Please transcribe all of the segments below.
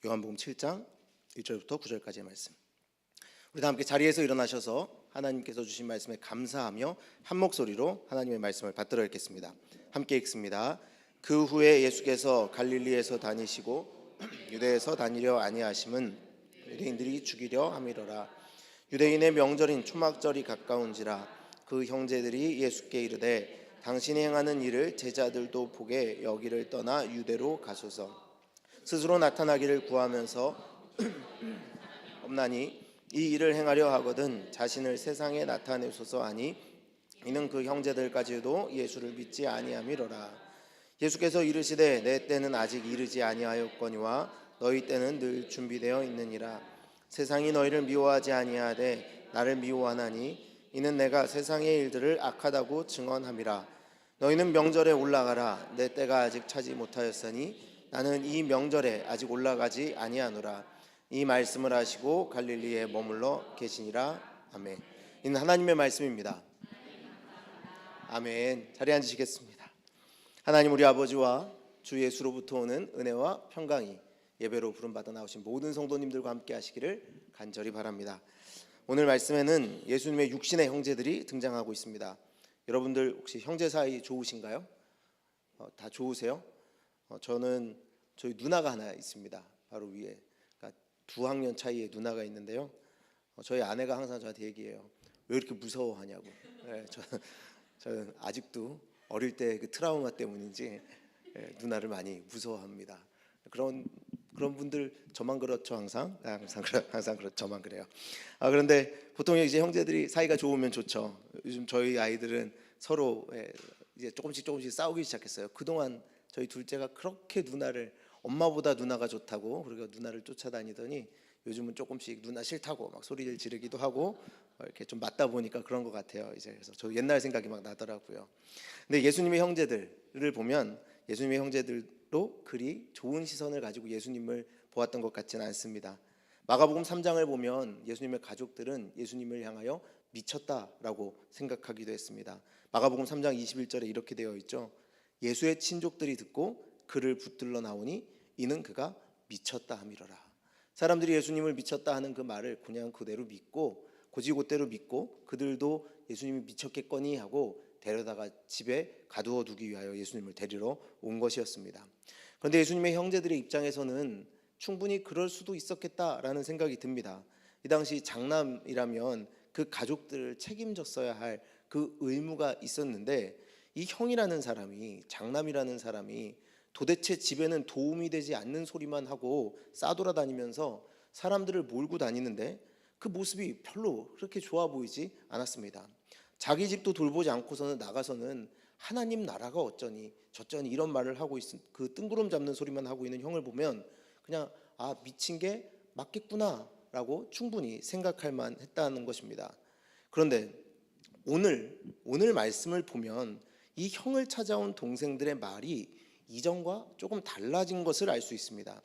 요한복음 7장 1절부터 9절까지의 말씀. 우리 다 함께 자리에서 일어나셔서 하나님께서 주신 말씀에 감사하며 한 목소리로 하나님의 말씀을 받들어 읽겠습니다. 함께 읽습니다. 그 후에 예수께서 갈릴리에서 다니시고 유대에서 다니려 아니하심은 유대인들이 죽이려 함이로라. 유대인의 명절인 초막절이 가까운지라. 그 형제들이 예수께 이르되 당신이 행하는 일을 제자들도 보게 여기를 떠나 유대로 가소서. 스스로 나타나기를 구하면서 없나니 이 일을 행하려 하거든 자신을 세상에 나타내소서 하니 이는 그 형제들까지도 예수를 믿지 아니함이로라. 예수께서 이르시되 내 때는 아직 이르지 아니하였거니와 너희 때는 늘 준비되어 있느니라. 세상이 너희를 미워하지 아니하되 나를 미워하나니 이는 내가 세상의 일들을 악하다고 증언함이라. 너희는 명절에 올라가라. 내 때가 아직 차지 못하였으니 나는 이 명절에 아직 올라가지 아니하노라. 이 말씀을 하시고 갈릴리에 머물러 계시니라. 아멘. 이는 하나님의 말씀입니다. 아멘. 자리에 앉으시겠습니다. 하나님 우리 아버지와 주 예수로부터 오는 은혜와 평강이 예배로 부름받아 나오신 모든 성도님들과 함께 하시기를 간절히 바랍니다. 오늘 말씀에는 예수님의 육신의 형제들이 등장하고 있습니다. 여러분들 혹시 형제 사이 좋으신가요? 다 좋으세요? 저는 저희 누나가 하나 있습니다. 바로 위에. 그러니까 2학년 차이의 누나가 있는데요. 저희 아내가 항상 저한테 얘기해요. 왜 이렇게 무서워하냐고. 네, 저는 아직도 어릴 때 그 트라우마 때문인지 누나를 많이 무서워합니다. 그런 분들 저만 그렇죠. 항상 그렇죠. 저만 그래요. 그런데 보통 이제 형제들이 사이가 좋으면 좋죠. 요즘 저희 아이들은 서로 이제 조금씩 싸우기 시작했어요. 그동안 저희 둘째가 그렇게 누나를 엄마보다 누나가 좋다고 그리고 누나를 쫓아다니더니 요즘은 조금씩 누나 싫다고 막 소리를 지르기도 하고 이렇게 좀 맞다 보니까 그런 것 같아요. 이제 그래서 저 옛날 생각이 막 나더라고요. 근데 예수님의 형제들을 보면 예수님의 형제들도 그리 좋은 시선을 가지고 예수님을 보았던 것 같지는 않습니다. 마가복음 3장을 보면 예수님의 가족들은 예수님을 향하여 미쳤다라고 생각하기도 했습니다. 마가복음 3장 21절에 이렇게 되어 있죠. 예수의 친족들이 듣고 그를 붙들러 나오니 이는 그가 미쳤다 함이로라. 사람들이 예수님을 미쳤다 하는 그 말을 그냥 그대로 믿고 고지고대로 믿고 그들도 예수님이 미쳤겠거니 하고 데려다가 집에 가두어 두기 위하여 예수님을 데리러 온 것이었습니다. 그런데 예수님의 형제들의 입장에서는 충분히 그럴 수도 있었겠다라는 생각이 듭니다. 이 당시 장남이라면 그 가족들을 책임졌어야 할 그 의무가 있었는데 이 형이라는 사람이 장남이라는 사람이 도대체 집에는 도움이 되지 않는 소리만 하고 싸돌아다니면서 사람들을 몰고 다니는데 그 모습이 별로 그렇게 좋아 보이지 않았습니다. 자기 집도 돌보지 않고서는 나가서는 하나님 나라가 어쩌니 저쩌니 이런 말을 하고 있은 그 뜬구름 잡는 소리만 하고 있는 형을 보면 그냥 미친 게 맞겠구나 라고 충분히 생각할 만했다는 것입니다. 그런데 오늘 말씀을 보면 이 형을 찾아온 동생들의 말이 이전과 조금 달라진 것을 알 수 있습니다.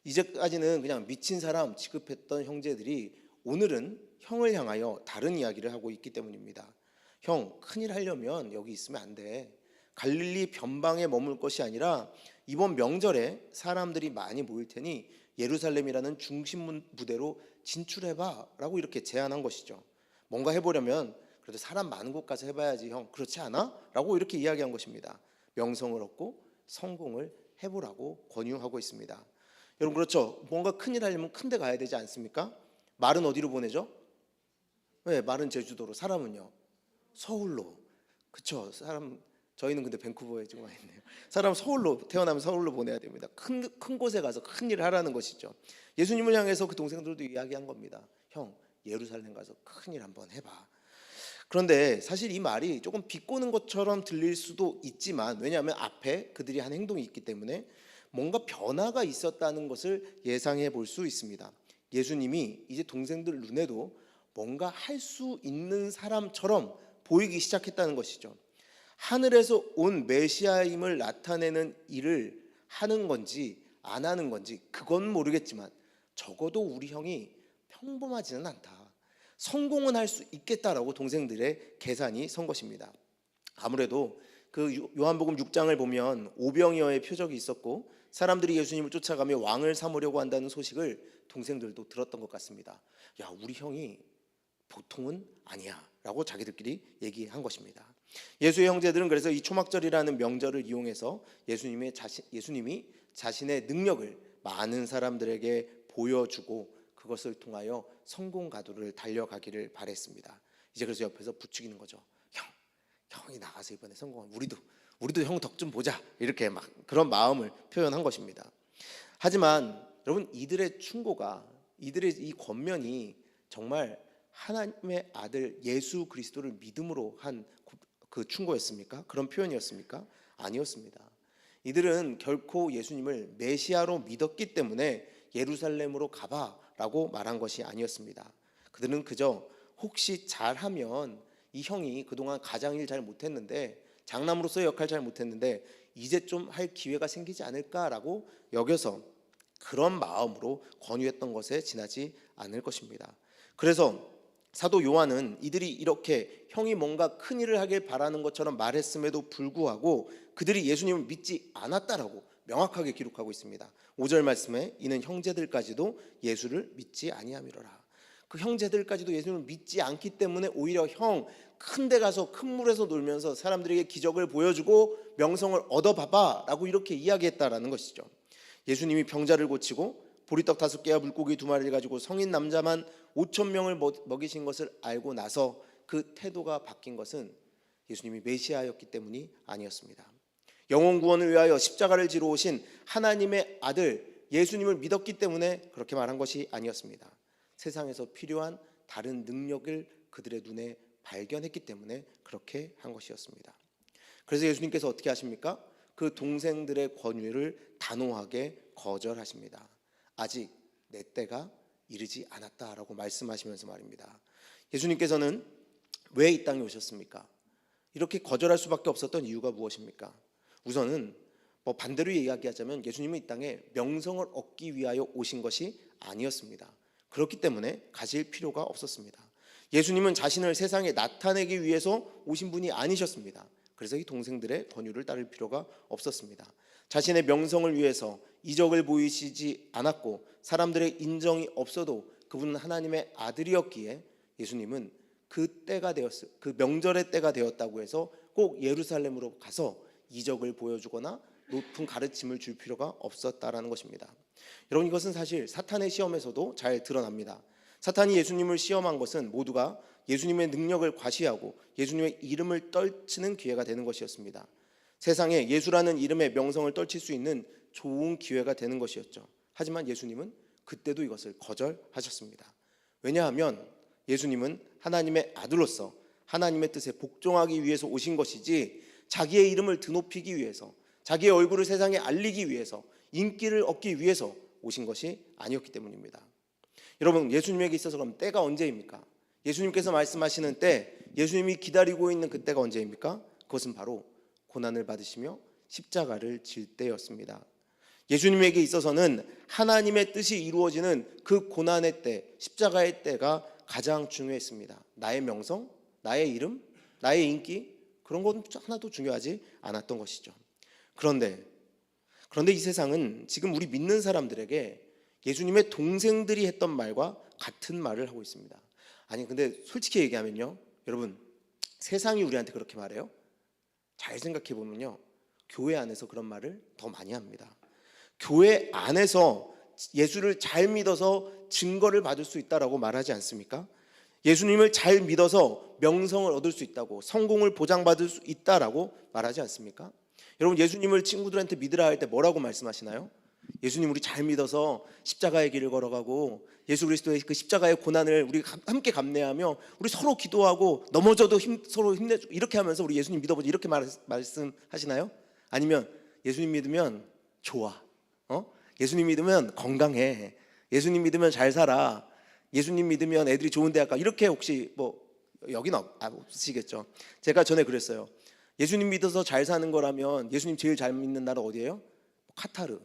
이제까지는 그냥 미친 사람 취급했던 형제들이 오늘은 형을 향하여 다른 이야기를 하고 있기 때문입니다. 형, 큰일 하려면 여기 있으면 안 돼. 갈릴리 변방에 머물 것이 아니라 이번 명절에 사람들이 많이 모일 테니 예루살렘이라는 중심 부대로 진출해봐 라고 이렇게 제안한 것이죠. 뭔가 해보려면 그래도 사람 많은 곳 가서 해봐야지 형, 그렇지 않아? 라고 이렇게 이야기한 것입니다. 명성을 얻고 성공을 해보라고 권유하고 있습니다. 여러분 그렇죠? 뭔가 큰일 하려면 큰 데 가야 되지 않습니까? 말은 어디로 보내죠? 네, 말은 제주도로, 사람은요? 서울로. 그렇죠? 저희는 근데 밴쿠버에 지금 와 있네요. 사람 서울로, 태어나면 서울로 보내야 됩니다. 큰 곳에 가서 큰 일을 하라는 것이죠. 예수님을 향해서 그 동생들도 이야기한 겁니다. 형, 예루살렘 가서 큰 일 한번 해봐. 그런데 사실 이 말이 조금 비꼬는 것처럼 들릴 수도 있지만 왜냐하면 앞에 그들이 한 행동이 있기 때문에 뭔가 변화가 있었다는 것을 예상해 볼 수 있습니다. 예수님이 이제 동생들 눈에도 뭔가 할 수 있는 사람처럼 보이기 시작했다는 것이죠. 하늘에서 온 메시아임을 나타내는 일을 하는 건지 안 하는 건지 그건 모르겠지만 적어도 우리 형이 평범하지는 않다. 성공은 할 수 있겠다라고 동생들의 계산이 선 것입니다. 아무래도 그 요한복음 6장을 보면 오병이어의 표적이 있었고 사람들이 예수님을 쫓아가며 왕을 삼으려고 한다는 소식을 동생들도 들었던 것 같습니다. 야, 우리 형이 보통은 아니야 라고 자기들끼리 얘기한 것입니다. 예수의 형제들은 그래서 이 초막절이라는 명절을 이용해서 예수님이 자신의 능력을 많은 사람들에게 보여주고 그것을 통하여 성공 가도를 달려가기를 바랬습니다. 이제 그래서 옆에서 부추기는 거죠. 형이 나가서 이번에 성공하면 우리도 형 덕 좀 보자, 이렇게 막 그런 마음을 표현한 것입니다. 하지만 여러분, 이들의 충고가, 이들의 이 권면이 정말 하나님의 아들 예수 그리스도를 믿음으로 한 그 충고였습니까? 그런 표현이었습니까? 아니었습니다. 이들은 결코 예수님을 메시아로 믿었기 때문에 예루살렘으로 가봐라고 말한 것이 아니었습니다. 그들은 그저 혹시 잘하면 이 형이 그동안 가장일 잘 못했는데, 장남으로서의 역할 잘 못했는데 이제 좀 할 기회가 생기지 않을까라고 여겨서 그런 마음으로 권유했던 것에 지나지 않을 것입니다. 그래서 사도 요한은 이들이 이렇게 형이 뭔가 큰 일을 하길 바라는 것처럼 말했음에도 불구하고 그들이 예수님을 믿지 않았다라고 명확하게 기록하고 있습니다. 5절 말씀에 이는 형제들까지도 예수를 믿지 아니함이로라. 그 형제들까지도 예수님을 믿지 않기 때문에 오히려 형 큰 데 가서 큰 물에서 놀면서 사람들에게 기적을 보여주고 명성을 얻어봐봐 라고 이렇게 이야기했다라는 것이죠. 예수님이 병자를 고치고 보리떡 5개와 물고기 2마리를 가지고 성인 남자만 5,000명을 먹이신 것을 알고 나서 그 태도가 바뀐 것은 예수님이 메시아였기 때문이 아니었습니다. 영혼 구원을 위하여 십자가를 지러 오신 하나님의 아들 예수님을 믿었기 때문에 그렇게 말한 것이 아니었습니다. 세상에서 필요한 다른 능력을 그들의 눈에 발견했기 때문에 그렇게 한 것이었습니다. 그래서 예수님께서 어떻게 하십니까? 그 동생들의 권유를 단호하게 거절하십니다. 아직 내 때가 이르지 않았다라고 말씀하시면서 말입니다. 예수님께서는 왜 이 땅에 오셨습니까? 이렇게 거절할 수밖에 없었던 이유가 무엇입니까? 우선은 반대로 이야기하자면 예수님은 이 땅에 명성을 얻기 위하여 오신 것이 아니었습니다. 그렇기 때문에 가실 필요가 없었습니다. 예수님은 자신을 세상에 나타내기 위해서 오신 분이 아니셨습니다. 그래서 이 동생들의 권유를 따를 필요가 없었습니다. 자신의 명성을 위해서 이적을 보이시지 않았고 사람들의 인정이 없어도 그분은 하나님의 아들이었기에 예수님은 그 명절의 때가 되었다고 해서 꼭 예루살렘으로 가서 이적을 보여주거나 높은 가르침을 줄 필요가 없었다라는 것입니다. 여러분, 이것은 사실 사탄의 시험에서도 잘 드러납니다. 사탄이 예수님을 시험한 것은 모두가 예수님의 능력을 과시하고 예수님의 이름을 떨치는 기회가 되는 것이었습니다. 세상에 예수라는 이름의 명성을 떨칠 수 있는 좋은 기회가 되는 것이었죠. 하지만 예수님은 그때도 이것을 거절하셨습니다. 왜냐하면 예수님은 하나님의 아들로서 하나님의 뜻에 복종하기 위해서 오신 것이지 자기의 이름을 드높이기 위해서, 자기의 얼굴을 세상에 알리기 위해서, 인기를 얻기 위해서 오신 것이 아니었기 때문입니다. 여러분, 예수님에게 있어서 그럼 때가 언제입니까? 예수님께서 말씀하시는 때, 예수님이 기다리고 있는 그 때가 언제입니까? 그것은 바로 고난을 받으시며 십자가를 질 때였습니다. 예수님에게 있어서는 하나님의 뜻이 이루어지는 그 고난의 때, 십자가의 때가 가장 중요했습니다. 나의 명성, 나의 이름, 나의 인기, 그런 건 하나도 중요하지 않았던 것이죠. 그런데 이 세상은 지금 우리 믿는 사람들에게 예수님의 동생들이 했던 말과 같은 말을 하고 있습니다. 아니, 근데 솔직히 얘기하면요, 여러분, 세상이 우리한테 그렇게 말해요? 잘 생각해 보면요, 교회 안에서 그런 말을 더 많이 합니다. 교회 안에서 예수를 잘 믿어서 증거를 받을 수 있다라고 말하지 않습니까? 예수님을 잘 믿어서 명성을 얻을 수 있다고, 성공을 보장받을 수 있다라고 말하지 않습니까? 여러분, 예수님을 친구들한테 믿으라 할 때 뭐라고 말씀하시나요? 예수님 우리 잘 믿어서 십자가의 길을 걸어가고 예수 그리스도의 그 십자가의 고난을 우리 함께 감내하며 우리 서로 기도하고 넘어져도 서로 힘내주고 이렇게 하면서 우리 예수님 믿어보자, 이렇게 말씀하시나요? 아니면 예수님 믿으면 좋아, 예수님 믿으면 건강해, 예수님 믿으면 잘 살아, 예수님 믿으면 애들이 좋은 대학 가, 이렇게 혹시 여기는 없으시겠죠. 제가 전에 그랬어요. 예수님 믿어서 잘 사는 거라면 예수님 제일 잘 믿는 나라 어디예요? 카타르,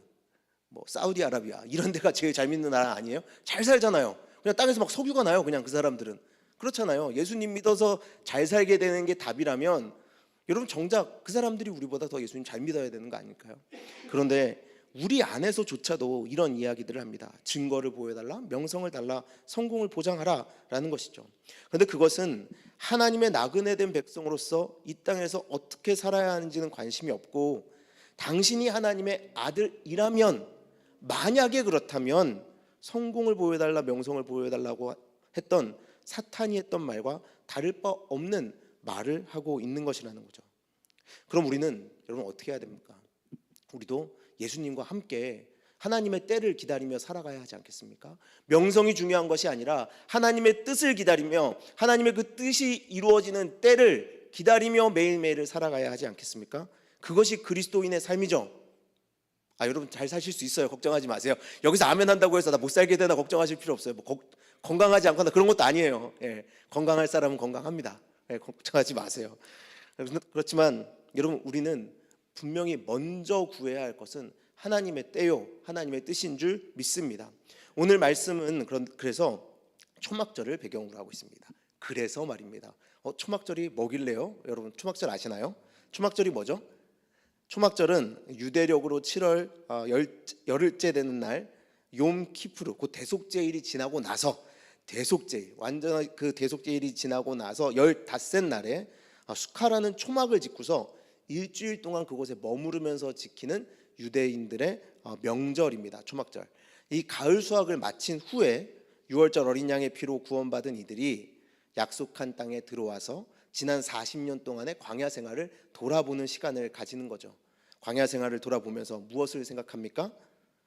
사우디아라비아, 이런 데가 제일 잘 믿는 나라 아니에요? 잘 살잖아요. 그냥 땅에서 막 석유가 나요. 그냥 그 사람들은 그렇잖아요. 예수님 믿어서 잘 살게 되는 게 답이라면 여러분, 정작 그 사람들이 우리보다 더 예수님 잘 믿어야 되는 거 아닐까요? 그런데 우리 안에서조차도 이런 이야기들을 합니다. 증거를 보여달라, 명성을 달라, 성공을 보장하라 라는 것이죠. 그런데 그것은 하나님의 나그네 된 백성으로서 이 땅에서 어떻게 살아야 하는지는 관심이 없고, 당신이 하나님의 아들이라면, 만약에 그렇다면 성공을 보여달라, 명성을 보여달라고 했던 사탄이 했던 말과 다를 바 없는 말을 하고 있는 것이라는 거죠. 그럼 우리는 여러분 어떻게 해야 됩니까? 우리도 예수님과 함께 하나님의 때를 기다리며 살아가야 하지 않겠습니까? 명성이 중요한 것이 아니라 하나님의 뜻을 기다리며 하나님의 그 뜻이 이루어지는 때를 기다리며 매일매일을 살아가야 하지 않겠습니까? 그것이 그리스도인의 삶이죠. 여러분 잘 사실 수 있어요. 걱정하지 마세요. 여기서 아멘 한다고 해서 나 못 살게 되나 걱정하실 필요 없어요. 건강하지 않거나 그런 것도 아니에요. 건강할 사람은 건강합니다. 걱정하지 마세요. 그렇지만 여러분, 우리는 분명히 먼저 구해야 할 것은 하나님의 때요, 하나님의 뜻인 줄 믿습니다. 오늘 말씀은 그래서 초막절을 배경으로 하고 있습니다. 그래서 말입니다. 초막절이 뭐길래요? 여러분 초막절 아시나요? 초막절이 뭐죠? 초막절은 유대력으로 7월 열흘째 되는 날 욤 키푸르, 그 대속제일이 지나고 나서, 대속제일, 완전한 그 대속제일이 지나고 나서 15날에 수카라는 초막을 짓고서 일주일 동안 그곳에 머무르면서 지키는 유대인들의 명절입니다. 초막절. 이 가을 수확을 마친 후에 6월절 어린 양의 피로 구원받은 이들이 약속한 땅에 들어와서 지난 40년 동안의 광야 생활을 돌아보는 시간을 가지는 거죠. 광야 생활을 돌아보면서 무엇을 생각합니까?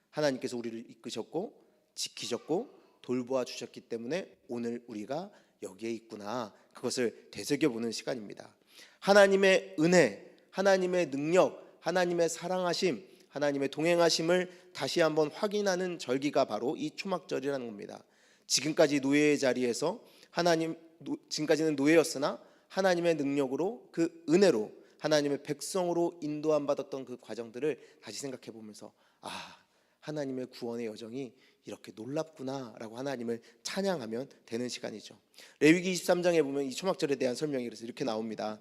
하나님께서 우리를 이끄셨고 지키셨고 돌보아 주셨기 때문에 오늘 우리가 여기에 있구나, 그것을 되새겨보는 시간입니다. 하나님의 은혜, 하나님의 능력, 하나님의 사랑하심, 하나님의 동행하심을 다시 한번 확인하는 절기가 바로 이 초막절이라는 겁니다. 지금까지 노예의 자리에서 지금까지는 노예였으나 하나님의 능력으로, 그 은혜로 하나님의 백성으로 인도함 받았던 그 과정들을 다시 생각해 보면서 하나님의 구원의 여정이 이렇게 놀랍구나라고 하나님을 찬양하면 되는 시간이죠. 레위기 23장에 보면 이 초막절에 대한 설명이 그래서 이렇게 나옵니다.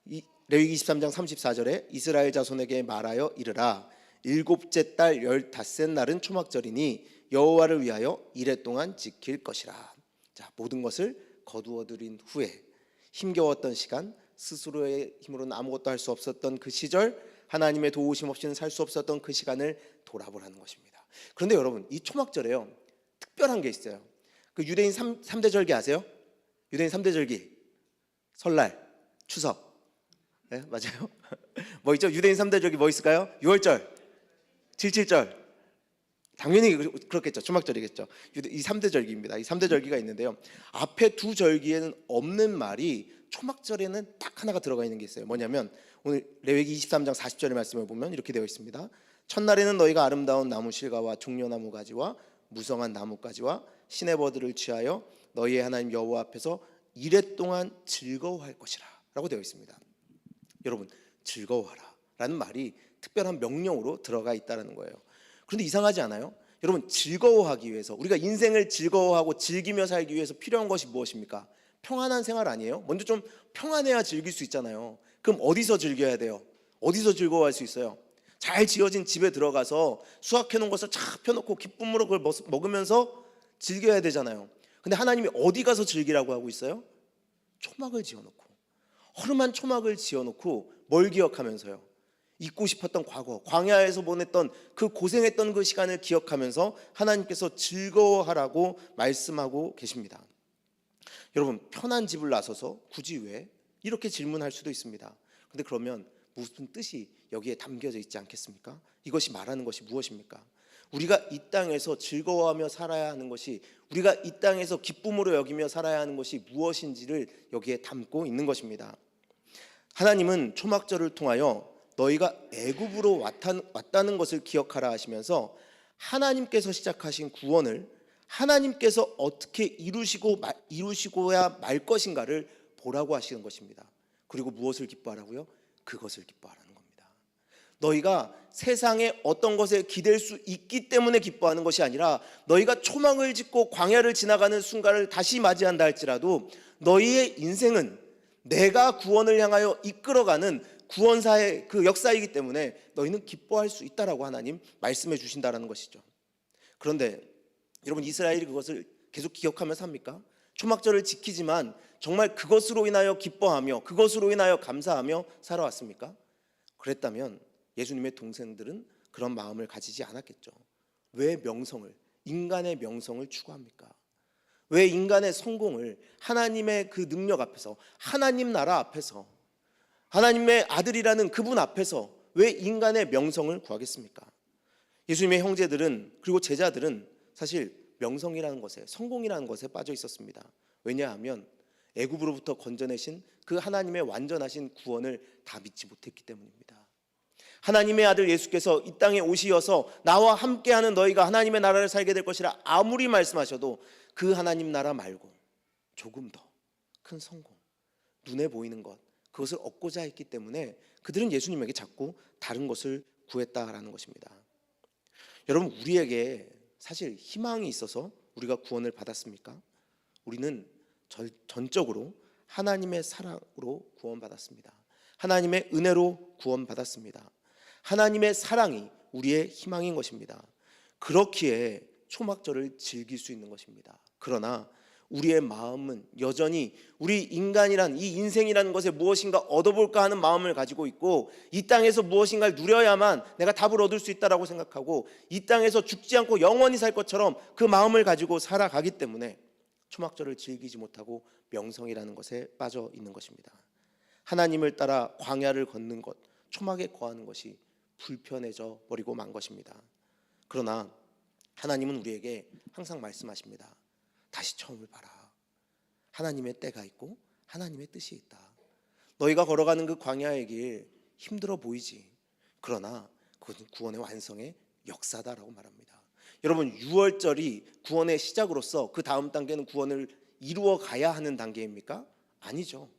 이 레위기 23장 34절에 이스라엘 자손에게 말하여 이르라, 일곱째 달 15날은 초막절이니 여호와를 위하여 이레 동안 지킬 것이라. 자, 모든 것을 거두어 들인 후에 힘겨웠던 시간, 스스로의 힘으로는 아무것도 할 수 없었던 그 시절, 하나님의 도우심 없이는 살 수 없었던 그 시간을 돌아보라는 것입니다. 그런데 여러분, 이 초막절에요, 특별한 게 있어요. 그 유대인 3대 절기 아세요? 유대인 3대 절기, 설날, 추석. 네, 맞아요. 뭐 있죠? 유대인 3대 절기 뭐 있을까요? 6월절, 7.7절. 당연히 그렇겠죠. 초막절이겠죠. 이 3대 절기입니다. 이 3대 절기가 있는데요, 앞에 두 절기에는 없는 말이 초막절에는 딱 하나가 들어가 있는 게 있어요. 뭐냐면 오늘 레위기 23장 40절의 말씀을 보면 이렇게 되어 있습니다. 첫날에는 너희가 아름다운 나무 실과와 종려나무 가지와 무성한 나뭇가지와 시내버들을 취하여 너희의 하나님 여호와 앞에서 이레 동안 즐거워할 것이라 라고 되어 있습니다. 여러분, 즐거워하라 라는 말이 특별한 명령으로 들어가 있다는 거예요. 그런데 이상하지 않아요? 여러분, 즐거워하기 위해서, 우리가 인생을 즐거워하고 즐기며 살기 위해서 필요한 것이 무엇입니까? 평안한 생활 아니에요? 먼저 좀 평안해야 즐길 수 있잖아요. 그럼 어디서 즐겨야 돼요? 어디서 즐거워할 수 있어요? 잘 지어진 집에 들어가서 수확해 놓은 것을 쫙 펴놓고 기쁨으로 그걸 먹으면서 즐겨야 되잖아요. 근데 하나님이 어디 가서 즐기라고 하고 있어요? 초막을 지어놓고, 허름한 초막을 지어놓고 뭘 기억하면서요? 잊고 싶었던 과거, 광야에서 보냈던 그 고생했던 그 시간을 기억하면서 하나님께서 즐거워하라고 말씀하고 계십니다. 여러분, 편한 집을 나서서 굳이 왜? 이렇게 질문할 수도 있습니다. 그런데 그러면 무슨 뜻이 여기에 담겨져 있지 않겠습니까? 이것이 말하는 것이 무엇입니까? 우리가 이 땅에서 즐거워하며 살아야 하는 것이, 우리가 이 땅에서 기쁨으로 여기며 살아야 하는 것이 무엇인지를 여기에 담고 있는 것입니다. 하나님은 초막절을 통하여 너희가 애굽으로 왔다는 것을 기억하라 하시면서 하나님께서 시작하신 구원을 하나님께서 어떻게 이루시고야 말 것인가를 보라고 하시는 것입니다. 그리고 무엇을 기뻐하라고요? 그것을 기뻐하라는 겁니다. 너희가 세상에 어떤 것에 기댈 수 있기 때문에 기뻐하는 것이 아니라, 너희가 초막을 짓고 광야를 지나가는 순간을 다시 맞이한다 할지라도 너희의 인생은 내가 구원을 향하여 이끌어가는 구원사의 그 역사이기 때문에 너희는 기뻐할 수 있다라고 하나님 말씀해 주신다라는 것이죠. 그런데 여러분, 이스라엘이 그것을 계속 기억하며 삽니까? 초막절을 지키지만 정말 그것으로 인하여 기뻐하며 그것으로 인하여 감사하며 살아왔습니까? 그랬다면 예수님의 동생들은 그런 마음을 가지지 않았겠죠. 왜 명성을, 인간의 명성을 추구합니까? 왜 인간의 성공을 하나님의 그 능력 앞에서, 하나님 나라 앞에서, 하나님의 아들이라는 그분 앞에서 왜 인간의 명성을 구하겠습니까? 예수님의 형제들은, 그리고 제자들은 사실 명성이라는 것에, 성공이라는 것에 빠져 있었습니다. 왜냐하면 애굽으로부터 건져내신 그 하나님의 완전하신 구원을 다 믿지 못했기 때문입니다. 하나님의 아들 예수께서 이 땅에 오시어서 나와 함께하는 너희가 하나님의 나라를 살게 될 것이라 아무리 말씀하셔도 그 하나님 나라 말고 조금 더 큰 성공, 눈에 보이는 것, 그것을 얻고자 했기 때문에 그들은 예수님에게 자꾸 다른 것을 구했다라는 것입니다. 여러분, 우리에게 사실 희망이 있어서 우리가 구원을 받았습니까? 우리는 전적으로 하나님의 사랑으로 구원받았습니다. 하나님의 은혜로 구원받았습니다. 하나님의 사랑이 우리의 희망인 것입니다. 그렇기에 초막절을 즐길 수 있는 것입니다. 그러나 우리의 마음은 여전히 우리 인간이란, 이 인생이라는 것에 무엇인가 얻어볼까 하는 마음을 가지고 있고, 이 땅에서 무엇인가를 누려야만 내가 답을 얻을 수 있다라고 생각하고, 이 땅에서 죽지 않고 영원히 살 것처럼 그 마음을 가지고 살아가기 때문에 초막절을 즐기지 못하고 명성이라는 것에 빠져 있는 것입니다. 하나님을 따라 광야를 걷는 것, 초막에 거하는 것이 불편해져 버리고 만 것입니다. 그러나 하나님은 우리에게 항상 말씀하십니다. 다시 처음을 봐라. 하나님의 때가 있고 하나님의 뜻이 있다. 너희가 걸어가는 그 광야의 길 힘들어 보이지. 그러나 그것은 구원의 완성의 역사다라고 말합니다. 여러분, 유월절이 구원의 시작으로서 그 다음 단계는 구원을 이루어 가야 하는 단계입니까? 아니죠.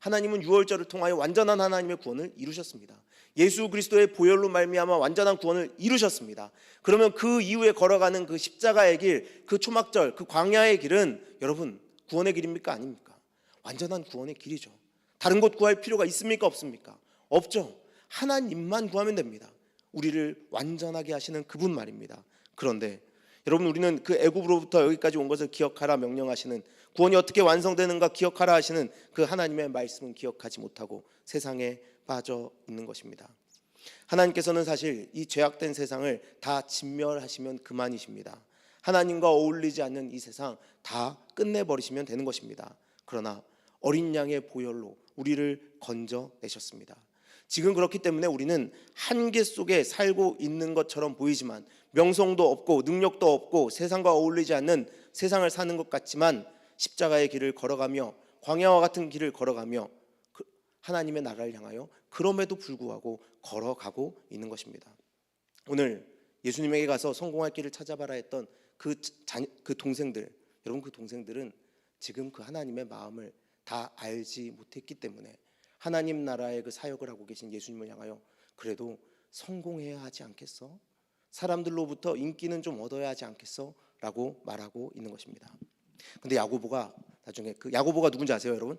하나님은 유월절을 통하여 완전한 하나님의 구원을 이루셨습니다. 예수 그리스도의 보혈로 말미암아 완전한 구원을 이루셨습니다. 그러면 그 이후에 걸어가는 그 십자가의 길, 그 초막절, 그 광야의 길은 여러분 구원의 길입니까? 아닙니까? 완전한 구원의 길이죠. 다른 곳 구할 필요가 있습니까? 없습니까? 없죠. 하나님만 구하면 됩니다. 우리를 완전하게 하시는 그분 말입니다. 그런데 여러분, 우리는 그 애굽으로부터 여기까지 온 것을 기억하라 명령하시는, 구원이 어떻게 완성되는가 기억하라 하시는 그 하나님의 말씀은 기억하지 못하고 세상에 빠져 있는 것입니다. 하나님께서는 사실 이 죄악된 세상을 다 진멸하시면 그만이십니다. 하나님과 어울리지 않는 이 세상 다 끝내버리시면 되는 것입니다. 그러나 어린 양의 보혈로 우리를 건져내셨습니다. 지금 그렇기 때문에 우리는 한계 속에 살고 있는 것처럼 보이지만, 명성도 없고 능력도 없고 세상과 어울리지 않는 세상을 사는 것 같지만, 십자가의 길을 걸어가며 광야와 같은 길을 걸어가며 하나님의 나라를 향하여 그럼에도 불구하고 걸어가고 있는 것입니다. 오늘 예수님에게 가서 성공할 길을 찾아봐라 했던 그 동생들, 여러분, 그 동생들은 지금 그 하나님의 마음을 다 알지 못했기 때문에 하나님 나라의 그 사역을 하고 계신 예수님을 향하여 그래도 성공해야 하지 않겠어? 사람들로부터 인기는 좀 얻어야 하지 않겠어? 라고 말하고 있는 것입니다. 근데 야고보가 나중에, 그 야고보가 누군지 아세요, 여러분?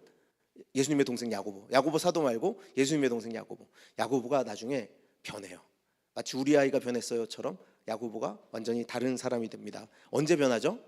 예수님의 동생 야고보. 야고보 사도 말고 예수님의 동생 야고보. 야고보가 나중에 변해요. 마치 우리 아이가 변했어요처럼 야고보가 완전히 다른 사람이 됩니다. 언제 변하죠?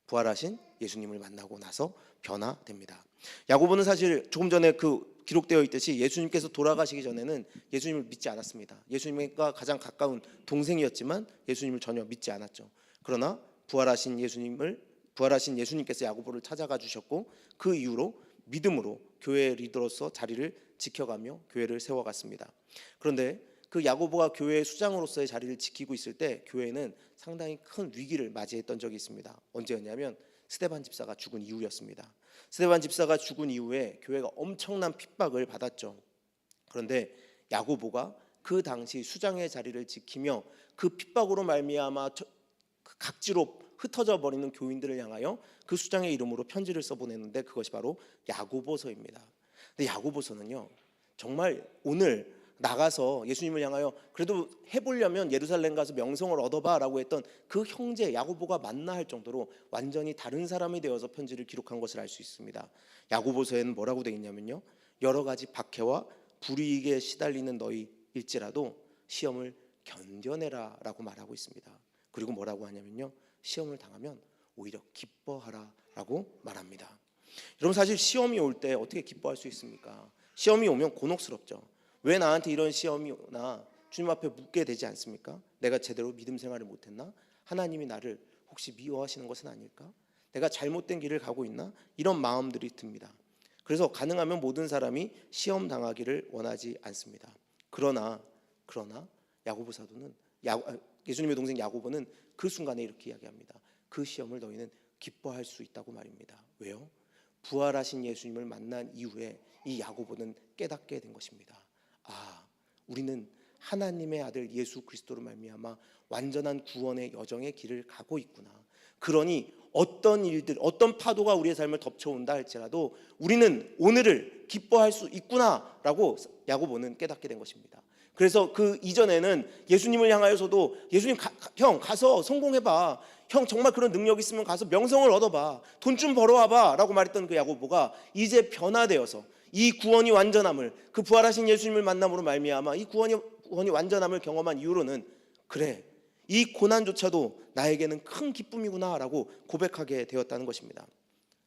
부활하신 예수님을 만나고 나서 변화됩니다. 야고보는 사실 조금 전에 그 기록되어 있듯이 예수님께서 돌아가시기 전에는 예수님을 믿지 않았습니다. 예수님과 가장 가까운 동생이었지만 예수님을 전혀 믿지 않았죠. 그러나 부활하신 예수님께서 야고보를 찾아가 주셨고, 그 이후로 믿음으로 교회의 리더로서 자리를 지켜가며 교회를 세워갔습니다. 그런데 그 야고보가 교회의 수장으로서의 자리를 지키고 있을 때 교회는 상당히 큰 위기를 맞이했던 적이 있습니다. 언제였냐면 스데반 집사가 죽은 이후였습니다. 스데반 집사가 죽은 이후에 교회가 엄청난 핍박을 받았죠. 그런데 야고보가 그 당시 수장의 자리를 지키며 그 핍박으로 말미암아 각지로 흩어져 버리는 교인들을 향하여 그 수장의 이름으로 편지를 써보냈는데 그것이 바로 야고보서입니다. 근데 야고보서는요, 정말 오늘 나가서 예수님을 향하여 그래도 해보려면 예루살렘 가서 명성을 얻어봐 라고 했던 그 형제 야고보가 만나 할 정도로 완전히 다른 사람이 되어서 편지를 기록한 것을 알 수 있습니다. 야고보서에는 뭐라고 되어 있냐면요, 여러 가지 박해와 불이익에 시달리는 너희일지라도 시험을 견뎌내라 라고 말하고 있습니다. 그리고 뭐라고 하냐면요, 시험을 당하면 오히려 기뻐하라 라고 말합니다. 여러분, 사실 시험이 올 때 어떻게 기뻐할 수 있습니까? 시험이 오면 곤혹스럽죠. 왜 나한테 이런 시험이 오나 주님 앞에 묻게 되지 않습니까? 내가 제대로 믿음 생활을 못했나? 하나님이 나를 혹시 미워하시는 것은 아닐까? 내가 잘못된 길을 가고 있나? 이런 마음들이 듭니다. 그래서 가능하면 모든 사람이 시험 당하기를 원하지 않습니다. 그러나 야고보 사도는 예수님의 동생 야고보는 그 순간에 이렇게 이야기합니다. 그 시험을 너희는 기뻐할 수 있다고 말입니다. 왜요? 부활하신 예수님을 만난 이후에 이 야고보는 깨닫게 된 것입니다. 우리는 하나님의 아들 예수 그리스도로 말미암아 완전한 구원의 여정의 길을 가고 있구나. 그러니 어떤 일들, 어떤 파도가 우리의 삶을 덮쳐온다 할지라도 우리는 오늘을 기뻐할 수 있구나라고 야고보는 깨닫게 된 것입니다. 그래서 그 이전에는 예수님을 향하여서도 예수님 형 가서 성공해봐, 형 정말 그런 능력 있으면 가서 명성을 얻어봐, 돈 좀 벌어와봐 라고 말했던 그 야고보가 이제 변화되어서 이 구원이 완전함을, 그 부활하신 예수님을 만남으로 말미암아 이 구원이 완전함을 경험한 이후로는 그래, 이 고난조차도 나에게는 큰 기쁨이구나 라고 고백하게 되었다는 것입니다.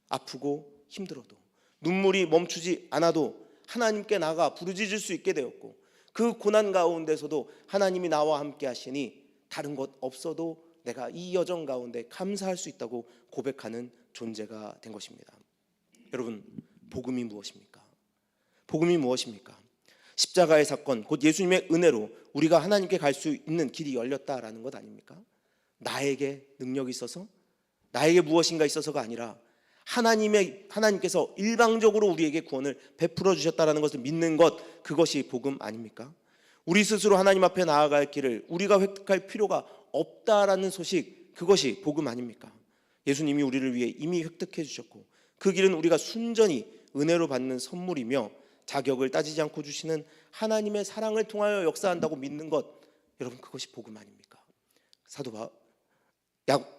아프고 힘들어도 눈물이 멈추지 않아도 하나님께 나가 부르짖을 수 있게 되었고, 그 고난 가운데서도 하나님이 나와 함께 하시니 다른 것 없어도 내가 이 여정 가운데 감사할 수 있다고 고백하는 존재가 된 것입니다. 여러분, 복음이 무엇입니까? 복음이 무엇입니까? 십자가의 사건, 곧 예수님의 은혜로 우리가 하나님께 갈 수 있는 길이 열렸다라는 것 아닙니까? 나에게 능력이 있어서, 나에게 무엇인가 있어서가 아니라 하나님께서 일방적으로 우리에게 구원을 베풀어 주셨다라는 것을 믿는 것, 그것이 복음 아닙니까? 우리 스스로 하나님 앞에 나아갈 길을 우리가 획득할 필요가 없다라는 소식, 그것이 복음 아닙니까? 예수님이 우리를 위해 이미 획득해 주셨고 그 길은 우리가 순전히 은혜로 받는 선물이며 자격을 따지지 않고 주시는 하나님의 사랑을 통하여 역사한다고 믿는 것, 여러분, 그것이 복음 아닙니까? 사도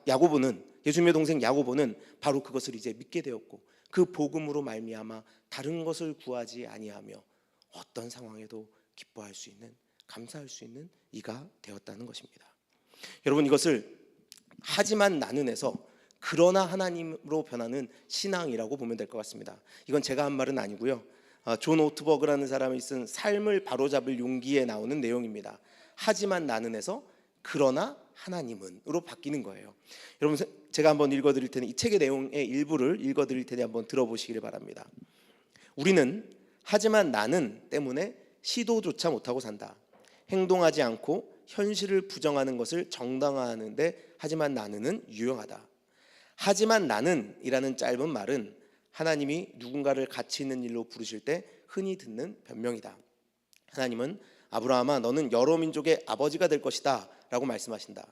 야고보는, 예수님의 동생 야고보는 바로 그것을 이제 믿게 되었고 그 복음으로 말미암아 다른 것을 구하지 아니하며 어떤 상황에도 기뻐할 수 있는, 감사할 수 있는 이가 되었다는 것입니다. 여러분, 이것을 하지만 나는에서 그러나 하나님으로 변하는 신앙이라고 보면 될 것 같습니다. 이건 제가 한 말은 아니고요, 존 오트버그라는 사람이 쓴 삶을 바로잡을 용기에 나오는 내용입니다. 하지만 나는에서 그러나 하나님은으로 바뀌는 거예요. 여러분, 제가 한번 읽어드릴 테니 이 책의 내용의 일부를 읽어드릴 테니 한번 들어보시기를 바랍니다. 우리는 하지만 나는 때문에 시도조차 못하고 산다. 행동하지 않고 현실을 부정하는 것을 정당화하는데 하지만 나는은 유용하다. 하지만 나는이라는 짧은 말은 하나님이 누군가를 가치 있는 일로 부르실 때 흔히 듣는 변명이다. 하나님은 아브라함아, 너는 여러 민족의 아버지가 될 것이다 라고 말씀하신다.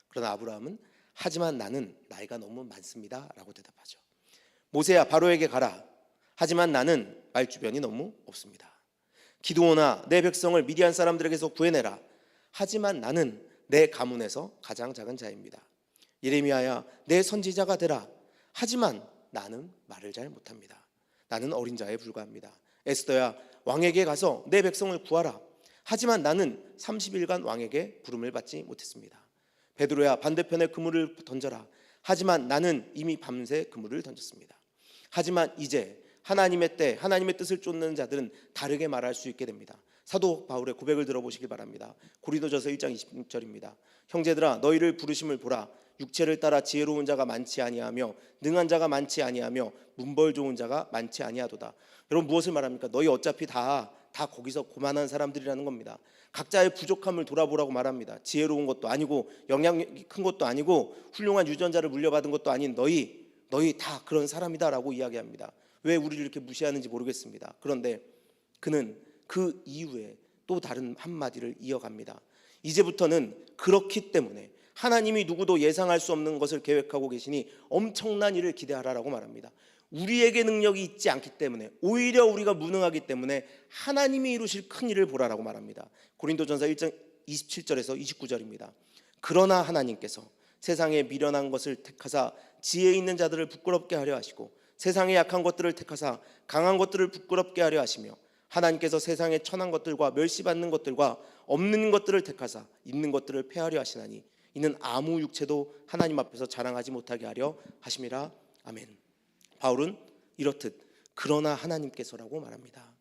그러나 아브라함은 하지만 나는 나이가 너무 많습니다 라고 대답하죠. 모세야, 바로에게 가라. 하지만 나는 말주변이 너무 없습니다. 기드온아, 내 백성을 미디안 사람들에게서 구해내라. 하지만 나는 내 가문에서 가장 작은 자입니다. 예레미야야, 내 선지자가 되라. 하지만 나는 말을 잘 못합니다. 나는 어린 자에 불과합니다. 에스더야, 왕에게 가서 내 백성을 구하라. 하지만 나는 30일간 왕에게 부름을 받지 못했습니다. 베드로야, 반대편에 그물을 던져라. 하지만 나는 이미 밤새 그물을 던졌습니다. 하지만 이제 하나님의 때, 하나님의 뜻을 쫓는 자들은 다르게 말할 수 있게 됩니다. 사도 바울의 고백을 들어보시길 바랍니다. 고린도전서 1장 26절입니다. 형제들아, 너희를 부르심을 보라. 육체를 따라 지혜로운 자가 많지 아니하며 능한 자가 많지 아니하며 문벌 좋은 자가 많지 아니하도다. 여러분, 무엇을 말합니까? 너희 어차피 다 거기서 고만한 사람들이라는 겁니다. 각자의 부족함을 돌아보라고 말합니다. 지혜로운 것도 아니고 영향력이 큰 것도 아니고 훌륭한 유전자를 물려받은 것도 아닌 너희 다 그런 사람이다라고 이야기합니다. 왜 우리를 이렇게 무시하는지 모르겠습니다. 그런데 그는 그 이후에 또 다른 한마디를 이어갑니다. 이제부터는 그렇기 때문에 하나님이 누구도 예상할 수 없는 것을 계획하고 계시니 엄청난 일을 기대하라라고 말합니다. 우리에게 능력이 있지 않기 때문에, 오히려 우리가 무능하기 때문에 하나님이 이루실 큰 일을 보라라고 말합니다. 고린도전서 1장 27절에서 29절입니다. 그러나 하나님께서 세상에 미련한 것을 택하사 지혜 있는 자들을 부끄럽게 하려 하시고 세상에 약한 것들을 택하사 강한 것들을 부끄럽게 하려 하시며 하나님께서 세상의 천한 것들과 멸시받는 것들과 없는 것들을 택하사 있는 것들을 폐하려 하시나니 이는 아무 육체도 하나님 앞에서 자랑하지 못하게 하려 하심이라. 아멘. 바울은 이렇듯 그러나 하나님께서라고 말합니다.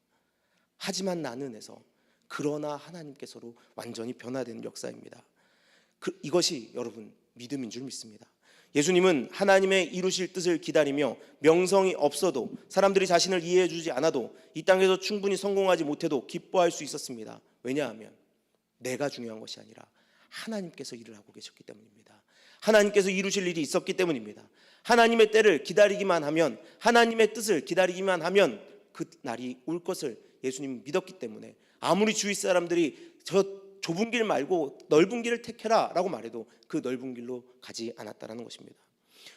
하지만 나는에서 그러나 하나님께서로 완전히 변화되는 역사입니다. 이것이 여러분 믿음인 줄 믿습니다. 예수님은 하나님의 이루실 뜻을 기다리며 명성이 없어도 사람들이 자신을 이해해 주지 않아도 이 땅에서 충분히 성공하지 못해도 기뻐할 수 있었습니다. 왜냐하면 내가 중요한 것이 아니라 하나님께서 일을 하고 계셨기 때문입니다. 하나님께서 이루실 일이 있었기 때문입니다. 하나님의 때를 기다리기만 하면, 하나님의 뜻을 기다리기만 하면 그 날이 올 것을 예수님은 믿었기 때문에 아무리 주위 사람들이 저 좁은 길 말고 넓은 길을 택해라 라고 말해도 그 넓은 길로 가지 않았다는 것입니다.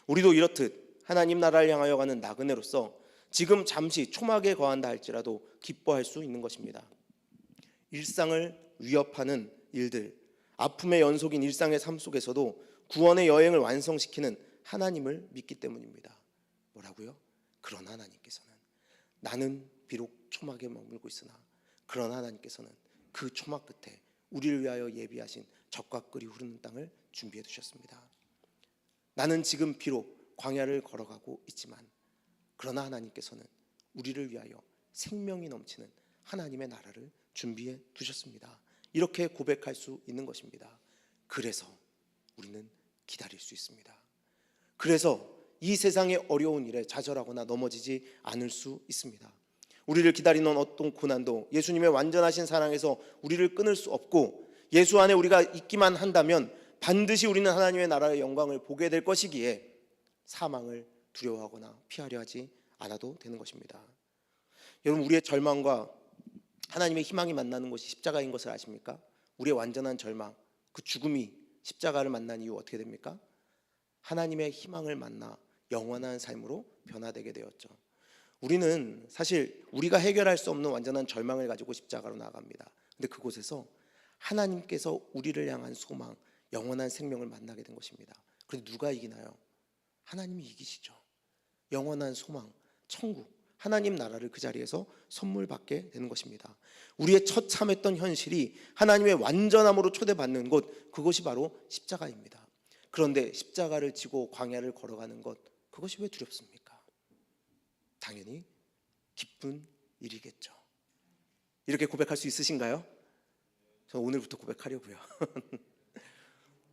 우리도 이렇듯 하나님 나라를 향하여 가는 나그네로서 지금 잠시 초막에 거한다 할지라도 기뻐할 수 있는 것입니다. 일상을 위협하는 일들, 아픔의 연속인 일상의 삶 속에서도 구원의 여행을 완성시키는 하나님을 믿기 때문입니다. 뭐라고요? 그러나 하나님께서는, 나는 비록 초막에 머물고 있으나 그러나 하나님께서는 그 초막 끝에 우리를 위하여 예비하신 젖과 꿀이 흐르는 땅을 준비해 두셨습니다. 나는 지금 비록 광야를 걸어가고 있지만 그러나 하나님께서는 우리를 위하여 생명이 넘치는 하나님의 나라를 준비해 두셨습니다. 이렇게 고백할 수 있는 것입니다. 그래서 우리는 기다릴 수 있습니다. 그래서 이 세상의 어려운 일에 좌절하거나 넘어지지 않을 수 있습니다. 우리를 기다리는 어떤 고난도 예수님의 완전하신 사랑에서 우리를 끊을 수 없고, 예수 안에 우리가 있기만 한다면 반드시 우리는 하나님의 나라의 영광을 보게 될 것이기에 사망을 두려워하거나 피하려 하지 않아도 되는 것입니다. 여러분, 우리의 절망과 하나님의 희망이 만나는 것이 십자가인 것을 아십니까? 우리의 완전한 절망, 그 죽음이 십자가를 만난 이유 어떻게 됩니까? 하나님의 희망을 만나 영원한 삶으로 변화되게 되었죠. 우리는 사실 우리가 해결할 수 없는 완전한 절망을 가지고 십자가로 나아갑니다. 근데 그곳에서 하나님께서 우리를 향한 소망, 영원한 생명을 만나게 된 것입니다. 그런데 누가 이기나요? 하나님이 이기시죠. 영원한 소망, 천국, 하나님 나라를 그 자리에서 선물 받게 되는 것입니다. 우리의 처참했던 현실이 하나님의 완전함으로 초대받는 곳, 그것이 바로 십자가입니다. 그런데 십자가를 지고 광야를 걸어가는 것, 그것이 왜 두렵습니까? 당연히 기쁜 일이겠죠. 이렇게 고백할 수 있으신가요? 저는 오늘부터 고백하려고요.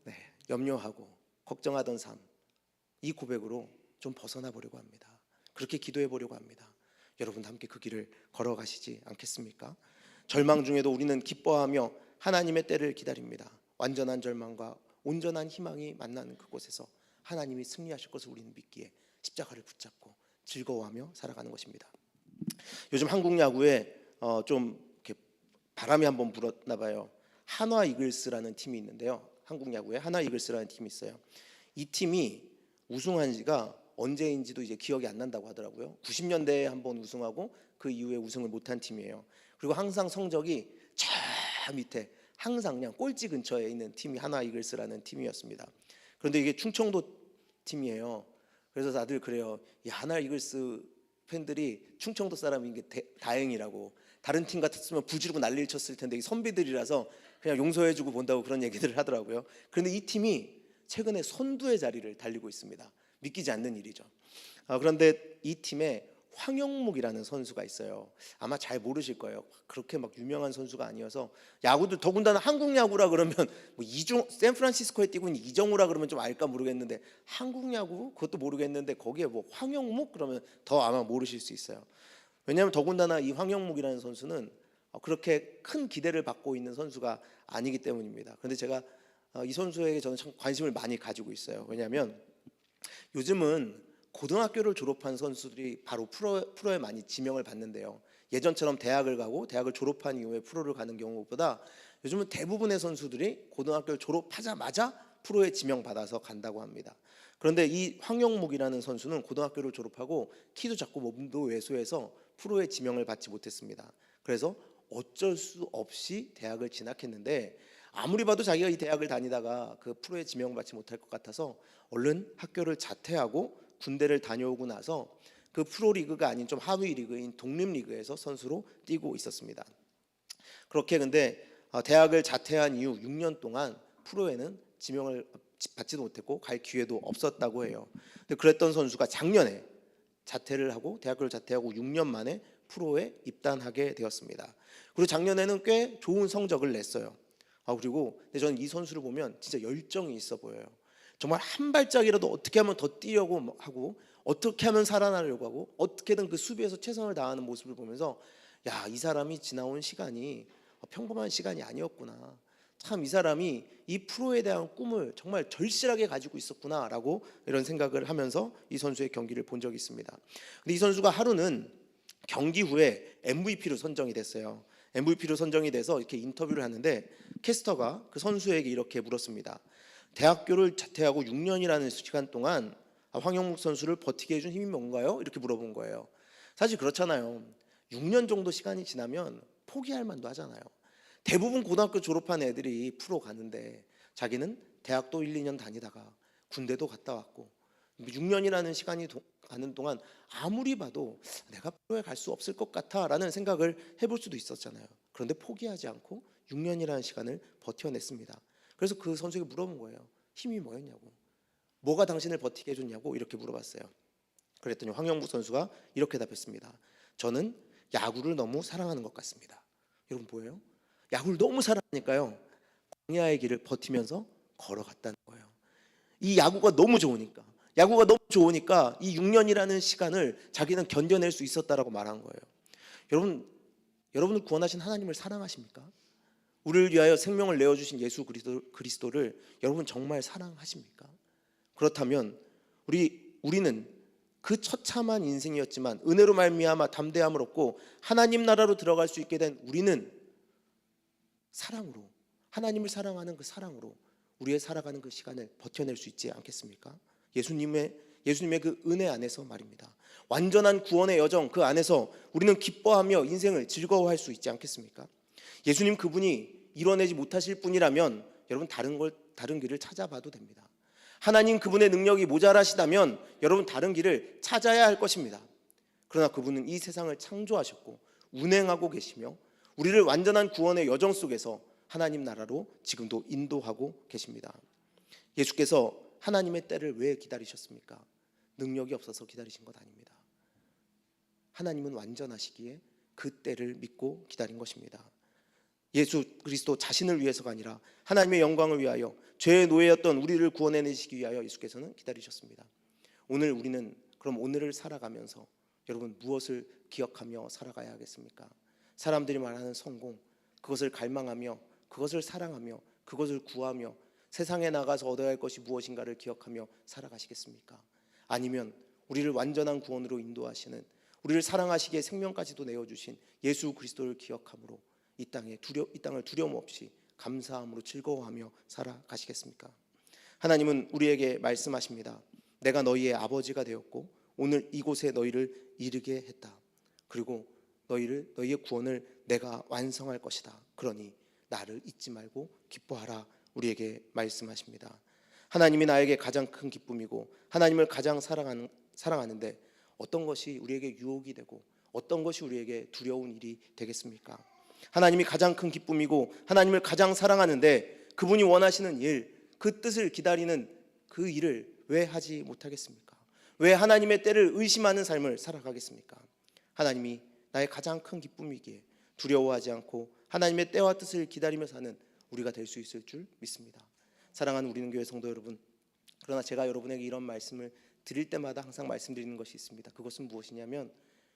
네, 염려하고 걱정하던 삶, 이 고백으로 좀 벗어나 보려고 합니다. 그렇게 기도해 보려고 합니다. 여러분도 함께 그 길을 걸어가시지 않겠습니까? 절망 중에도 우리는 기뻐하며 하나님의 때를 기다립니다. 완전한 절망과 온전한 희망이 만나는 그곳에서 하나님이 승리하실 것을 우리는 믿기에 십자가를 붙잡고 즐거워하며 살아가는 것입니다. 요즘 한국 야구에 좀 이렇게 바람이 한번 불었나 봐요. 한화 이글스라는 팀이 있는데요. 한국 야구에 한화 이글스라는 팀이 있어요. 이 팀이 우승한 지가 언제인지도 이제 기억이 안 난다고 하더라고요. 90년대에 한번 우승하고 그 이후에 우승을 못한 팀이에요. 그리고 항상 성적이 저 밑에 항상 그냥 꼴찌 근처에 있는 팀이 한화 이글스라는 팀이었습니다. 그런데 이게 충청도 팀이에요. 그래서 다들 그래요. 이 한화 이글스 팬들이 충청도 사람인 게 다행이라고. 다른 팀 같았으면 부지르고 난리를 쳤을 텐데 선비들이라서 그냥 용서해주고 본다고 그런 얘기들을 하더라고요. 그런데 이 팀이 최근에 선두의 자리를 달리고 있습니다. 믿기지 않는 일이죠. 그런데 이 팀에 황영묵이라는 선수가 있어요. 아마 잘 모르실 거예요. 그렇게 막 유명한 선수가 아니어서, 야구도 더군다나 한국 야구라 그러면 뭐 샌프란시스코에 뛰고 있는 이정우라 그러면 좀 알까 모르겠는데, 한국 야구 그것도 모르겠는데 거기에 뭐 황영묵 그러면 더 아마 모르실 수 있어요. 왜냐하면 더군다나 이 황영묵이라는 선수는 그렇게 큰 기대를 받고 있는 선수가 아니기 때문입니다. 그런데 제가 이 선수에게 저는 참 관심을 많이 가지고 있어요. 왜냐하면 요즘은 고등학교를 졸업한 선수들이 바로 프로에 많이 지명을 받는데요. 예전처럼 대학을 가고 대학을 졸업한 이후에 프로를 가는 경우보다 요즘은 대부분의 선수들이 고등학교를 졸업하자마자 프로에 지명받아서 간다고 합니다. 그런데 이 황영묵이라는 선수는 고등학교를 졸업하고 키도 작고 몸도 왜소해서 프로에 지명을 받지 못했습니다. 그래서 어쩔 수 없이 대학을 진학했는데, 아무리 봐도 자기가 이 대학을 다니다가 그 프로에 지명을 받지 못할 것 같아서 얼른 학교를 자퇴하고 군대를 다녀오고 나서 그 프로리그가 아닌 좀 하위 리그인 독립리그에서 선수로 뛰고 있었습니다. 그렇게 근데 대학을 자퇴한 이후 6년 동안 프로에는 지명을 받지도 못했고 갈 기회도 없었다고 해요. 근데 그랬던 선수가 작년에 자퇴를 하고 대학교를 자퇴하고 6년 만에 프로에 입단하게 되었습니다. 그리고 작년에는 꽤 좋은 성적을 냈어요. 그리고 근데 저는 이 선수를 보면 진짜 열정이 있어 보여요. 정말 한 발짝이라도 어떻게 하면 더 뛰려고 하고 어떻게 하면 살아나려고 하고 어떻게든 그 수비에서 최선을 다하는 모습을 보면서 야, 이 사람이 지나온 시간이 평범한 시간이 아니었구나. 참 이 사람이 이 프로에 대한 꿈을 정말 절실하게 가지고 있었구나라고 이런 생각을 하면서 이 선수의 경기를 본 적이 있습니다. 근데 이 선수가 하루는 경기 후에 MVP로 선정이 됐어요. MVP로 선정이 돼서 이렇게 인터뷰를 하는데 캐스터가 그 선수에게 이렇게 물었습니다. 대학교를 자퇴하고 6년이라는 시간 동안 황영묵 선수를 버티게 해준 힘이 뭔가요? 이렇게 물어본 거예요. 사실 그렇잖아요. 6년 정도 시간이 지나면 포기할 만도 하잖아요. 대부분 고등학교 졸업한 애들이 프로 가는데 자기는 대학도 1, 2년 다니다가 군대도 갔다 왔고 6년이라는 시간이 가는 동안 아무리 봐도 내가 프로에 갈 수 없을 것 같아라는 생각을 해볼 수도 있었잖아요. 그런데 포기하지 않고 6년이라는 시간을 버텨냈습니다. 그래서 그 선수에게 물어본 거예요. 힘이 뭐였냐고, 뭐가 당신을 버티게 해줬냐고 이렇게 물어봤어요. 그랬더니 황영무 선수가 이렇게 답했습니다. 저는 야구를 너무 사랑하는 것 같습니다. 여러분 뭐예요? 야구를 너무 사랑하니까요, 광야의 길을 버티면서 걸어갔다는 거예요. 이 야구가 너무 좋으니까 이 6년이라는 시간을 자기는 견뎌낼 수 있었다라고 말한 거예요. 여러분을 구원하신 하나님을 사랑하십니까? 우리를 위하여 생명을 내어주신 예수 그리스도를 여러분 정말 사랑하십니까? 그렇다면 우리는 그 처참한 인생이었지만 은혜로 말미암아 담대함을 얻고 하나님 나라로 들어갈 수 있게 된 우리는 사랑으로, 하나님을 사랑하는 그 사랑으로 우리의 살아가는 그 시간을 버텨낼 수 있지 않겠습니까? 예수님의 그 은혜 안에서 말입니다. 완전한 구원의 여정 그 안에서 우리는 기뻐하며 인생을 즐거워할 수 있지 않겠습니까? 예수님 그분이 이뤄내지 못하실 분이라면 여러분 다른 길을 찾아봐도 됩니다. 하나님 그분의 능력이 모자라시다면 여러분 다른 길을 찾아야 할 것입니다. 그러나 그분은 이 세상을 창조하셨고 운행하고 계시며 우리를 완전한 구원의 여정 속에서 하나님 나라로 지금도 인도하고 계십니다. 예수께서 하나님의 때를 왜 기다리셨습니까? 능력이 없어서 기다리신 것 아닙니다. 하나님은 완전하시기에 그 때를 믿고 기다린 것입니다. 예수 그리스도 자신을 위해서가 아니라 하나님의 영광을 위하여 죄의 노예였던 우리를 구원해내시기 위하여 예수께서는 기다리셨습니다. 오늘 우리는 그럼 오늘을 살아가면서 여러분 무엇을 기억하며 살아가야 하겠습니까? 사람들이 말하는 성공, 그것을 갈망하며 그것을 사랑하며 그것을 구하며 세상에 나가서 얻어야 할 것이 무엇인가를 기억하며 살아가시겠습니까? 아니면 우리를 완전한 구원으로 인도하시는, 우리를 사랑하시기에 생명까지도 내어주신 예수 그리스도를 기억함으로 이 땅을 두려움 없이 감사함으로 즐거워하며 살아가시겠습니까? 하나님은 우리에게 말씀하십니다. 내가 너희의 아버지가 되었고 오늘 이곳에 너희를 이르게 했다. 그리고 너희의 구원을 내가 완성할 것이다. 그러니 나를 잊지 말고 기뻐하라. 우리에게 말씀하십니다. 하나님이 나에게 가장 큰 기쁨이고 하나님을 가장 사랑하는데 어떤 것이 우리에게 유혹이 되고 어떤 것이 우리에게 두려운 일이 되겠습니까? 하나님이 가장 큰 기쁨이고 하나님을 가장 사랑하는데 그분이 원하시는 일, 그 뜻을 기다리는 그 일을 왜 하지 못하겠습니까? 왜 하나님의 때를 의심하는 삶을 살아가겠습니까? 하나님이 나의 가장 큰 기쁨이기에 두려워하지 않고 하나님의 때와 뜻을 기다리며 사는 우리가 될 수 있을 줄 믿습니다. 사랑하는 우리는 교회 성도 여러분, 그러나 제가 여러분에게 이런 말씀을 드릴 때마다 항상 말씀드리는 것이 있습니다. 그것은 무엇이냐면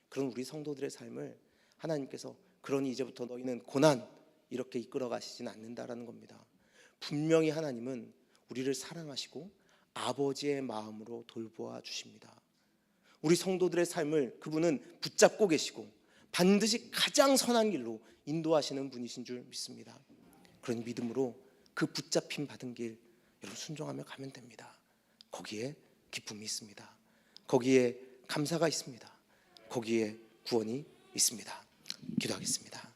그런 우리 성도들의 삶을 하나님께서 그러니 이제부터 너희는 고난 이렇게 이끌어 가시진 않는다라는 겁니다. 분명히 하나님은 우리를 사랑하시고 아버지의 마음으로 돌보아 주십니다. 우리 성도들의 삶을 그분은 붙잡고 계시고 반드시 가장 선한 길로 인도하시는 분이신 줄 믿습니다. 그런 믿음으로 그 붙잡힘 받은 길 여러분 순종하며 가면 됩니다. 거기에 기쁨이 있습니다. 거기에 감사가 있습니다. 거기에 구원이 있습니다. 기도하겠습니다.